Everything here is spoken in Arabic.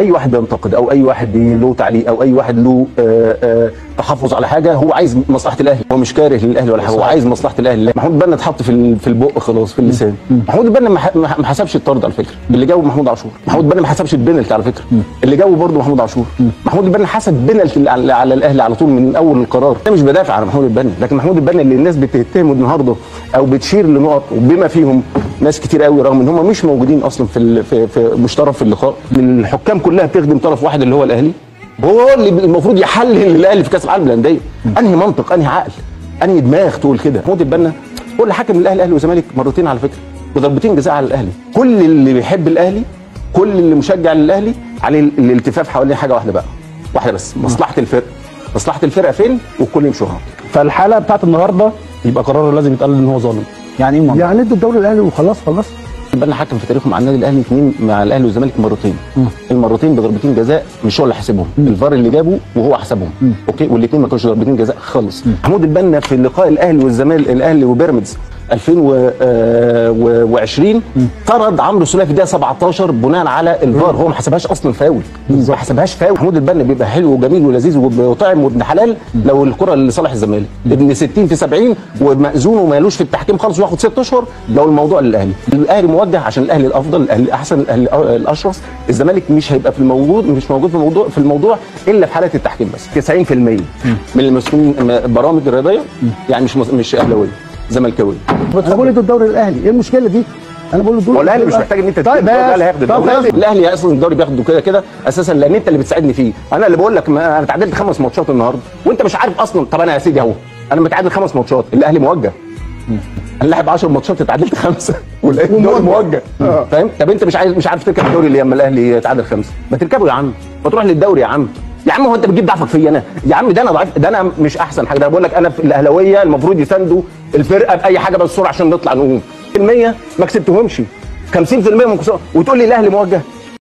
اي واحد بينتقد او اي واحد له تعليق او اي واحد له تحفظ على حاجه، هو عايز مصلحه الاهلي، هو مش كاره للاهلي ولا حاجه، هو عايز مصلحه الاهلي. محمود البنا اتحط في البق خلاص، في اللسان. محمود البنا ما حسبش الطرد على فكره، اللي جاوب محمود عاشور. محمود البنا ما حسبش البنالتي على فكره، اللي جاوب برضه محمود عاشور. محمود البنا حسب بنالتي على الاهلي على طول من اول القرار. انا مش بدافع عن محمود البنا، لكن محمود البنا اللي الناس بتتهمه النهارده او بتشير لنقط وبما فيهم ناس كتير قوي رغم ان هم مش موجودين اصلا في مش طرف في اللقاء. الحكام كلها بتخدم طرف واحد اللي هو الاهلي، هو اللي المفروض يحلل الاهلي في كاس العالم للانديه. انهي منطق، انهي عقل، انهي دماغ تقول كده؟ محمود البنا هو اللي حكم الاهلي والزمالك مرتين على فكره وضربتين جزاء على الاهلي. كل اللي بيحب الاهلي، كل اللي مشجع للاهلي عليه الالتفاف حوالين حاجه واحده بقى، واحده بس، مصلحه الفرقه. مصلحه الفرقه فين والكل يمشوها. فالحاله بتاعت النهارده يبقى قرار لازم يتقال ان هو ظالم. يعني ايه؟ يعني ادوا الدوري الاهلي وخلاص. البنا حكم في تاريخه مع النادي الاهلي اثنين، مع الاهلي والزمالك مرتين. المرتين بضربتين جزاء مش هو اللي حاسبهم، الفار اللي جابه وهو حسبهم. اوكي، والاثنين ما كانوش ضربتين جزاء خالص. محمود البنا في لقاء الاهلي والزمالك، الاهلي وبيراميدز 2020 طرد عمرو سوليه في الدقيقه 17 بناء على الفار، هو ما حسبهاش اصلا فاول، ما حسبهاش فاول. محمود البنا بيبقى حلو وجميل ولذيذ وطعم وابن حلال لو الكره لصالح الزمالك، ابن 60 في 70 ومأذون ومالوش في التحكيم خالص وياخد 6 اشهر لو الموضوع للاهلي. الاهلي موجه عشان الاهلي الافضل، الاهلي الاحسن، الاهلي الاشرف. الزمالك مش هيبقى مش موجود في الموضوع الا في حاله التحكيم بس. 90% من المسؤولين برامج الرياضيه يعني مش اهلاويه، زملكاويه. بقول ادوا الدوري الاهلي، ايه المشكله دي؟ انا بقول له الاهلي مش محتاج ان انت طيب الاهلي هياخد الدوري. الاهلي اصلا الدوري بياخده كده اساسا لان انت اللي بتساعدني فيه. انا اللي بقول لك انا تعادلت 5 ماتشات النهارده وانت مش عارف اصلا. طب انا يا سيدي اهو انا متعادل 5 ماتشات، الاهلي موجه. انا لاعب 10 ماتشات اتعادلت 5 والدوري موجه. فاهم؟ طب انت مش عارف تركب الدوري ليه اما الاهلي يتعادل 5؟ ما تركبه يا عم، ما تروح للدوري يا عم. يا عم هو انت بتجيب ضعفك فيا انا؟ يا عم ده انا ضعيف، ده انا مش احسن حاجه. ده بقول لك انا في الاهلاويه المفروض يساندوا الفرقه باي حاجه بس بسرعه عشان نطلع نقوم. 100% ما كسبتهمش، 50% من كسبهم وتقول لي الاهلي موجه.